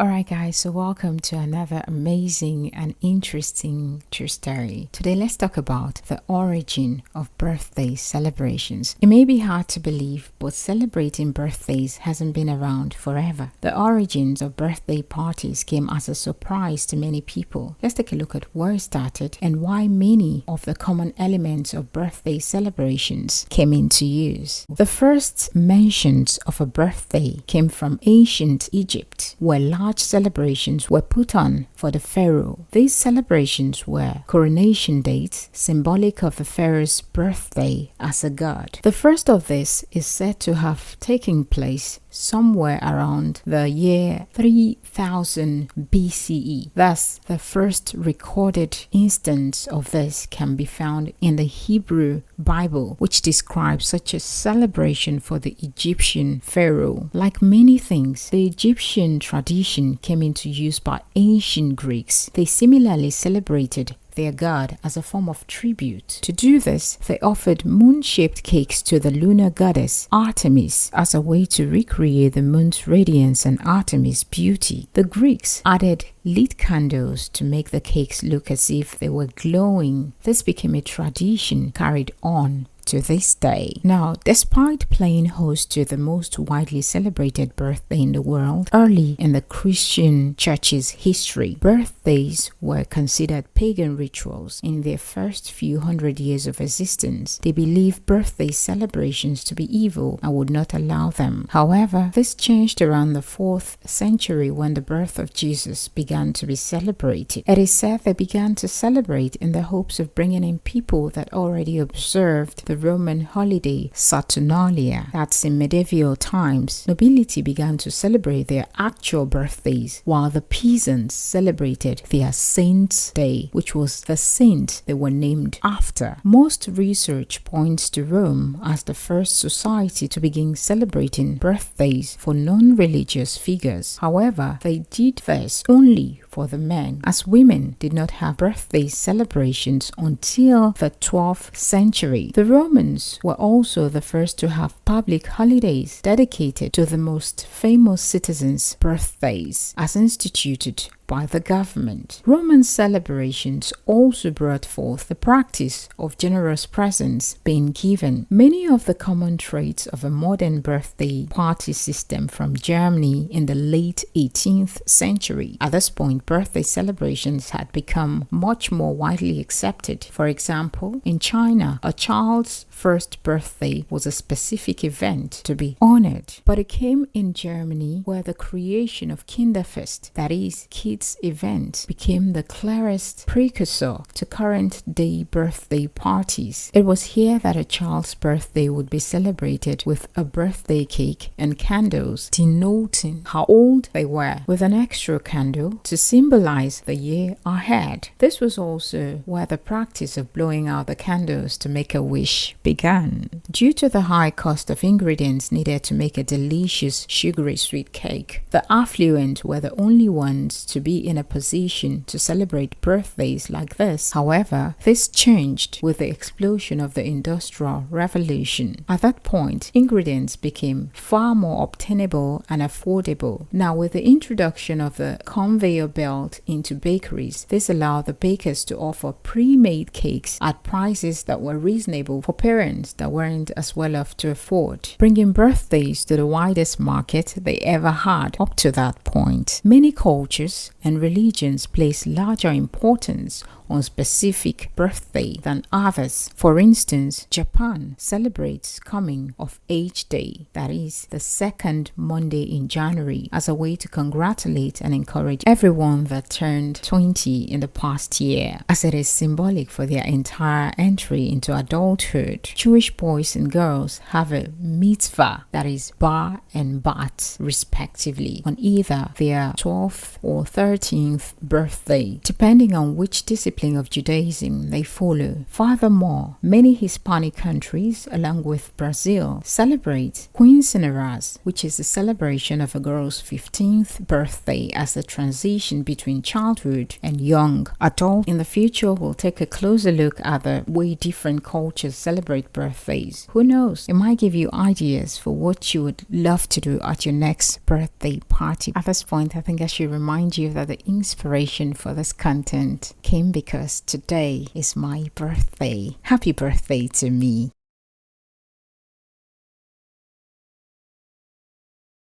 Alright guys, so welcome to another amazing and interesting true story. Today let's talk about the origin of birthday celebrations. It may be hard to believe, but celebrating birthdays hasn't been around forever. The origins of birthday parties came as a surprise to many people. Let's take a look at where it started and why many of the common elements of birthday celebrations came into use. The first mentions of a birthday came from ancient Egypt, where large celebrations were put on for the pharaoh. These celebrations were coronation dates, symbolic of the pharaoh's birthday as a god. The first of this is said to have taken place somewhere around the year 3000 BCE. Thus, the first recorded instance of this can be found in the Hebrew Bible, which describes such a celebration for the Egyptian pharaoh. Like many things, the Egyptian tradition came into use by ancient Greeks. They similarly celebrated their god as a form of tribute. To do this, they offered moon-shaped cakes to the lunar goddess Artemis as a way to recreate the moon's radiance and Artemis' beauty. The Greeks added lit candles to make the cakes look as if they were glowing. This became a tradition carried on to this day. Now, despite playing host to the most widely celebrated birthday in the world, early in the Christian church's history, birthdays were considered pagan rituals. In their first few hundred years of existence, they believed birthday celebrations to be evil and would not allow them. However, this changed around the 4th century when the birth of Jesus began to be celebrated. It is said they began to celebrate in the hopes of bringing in people that already observed the Roman holiday Saturnalia. That's in medieval times. Nobility began to celebrate their actual birthdays, while the peasants celebrated their Saint's Day, which was the saint they were named after. Most research points to Rome as the first society to begin celebrating birthdays for non-religious figures. However, they did this only for the men, as women did not have birthday celebrations until the 12th century. The Romans were also the first to have public holidays dedicated to the most famous citizens' birthdays, as instituted by the government. Roman celebrations also brought forth the practice of generous presents being given. Many of the common traits of a modern birthday party system from Germany in the late 18th century. At this point, birthday celebrations had become much more widely accepted. For example, in China, a child's first birthday was a specific event to be honored. But it came in Germany, where the creation of Kinderfest, that is, kids' event, became the clearest precursor to current day birthday parties. It was here that a child's birthday would be celebrated with a birthday cake and candles, denoting how old they were, with an extra candle to symbolize the year ahead. This was also where the practice of blowing out the candles to make a wish began. Due to the high cost of ingredients needed to make a delicious sugary sweet cake, the affluent were the only ones to be in a position to celebrate birthdays like this. However, this changed with the explosion of the Industrial Revolution. At that point, ingredients became far more obtainable and affordable. Now, with the introduction of the conveyor belt into bakeries, this allowed the bakers to offer pre-made cakes at prices that were reasonable for parents that weren't as well off to afford, bringing birthdays to the widest market they ever had up to that point. Many cultures and religions place larger importance on specific birthday than others. For instance, Japan celebrates coming of age day, that is the second Monday in January, as a way to congratulate and encourage everyone that turned 20 in the past year, as it is symbolic for their entire entry into adulthood. Jewish boys and girls have a mitzvah, that is bar and bat respectively, on either their 12th or 13th 13th birthday, depending on which discipline of Judaism they follow. Furthermore, many Hispanic countries, along with Brazil, celebrate Quinceañeras, which is the celebration of a girl's 15th birthday as a transition between childhood and young adult. In the future, we'll take a closer look at the way different cultures celebrate birthdays. Who knows? It might give you ideas for what you would love to do at your next birthday party. At this point, I think I should remind you that the inspiration for this content came because today is my birthday. Happy birthday to me.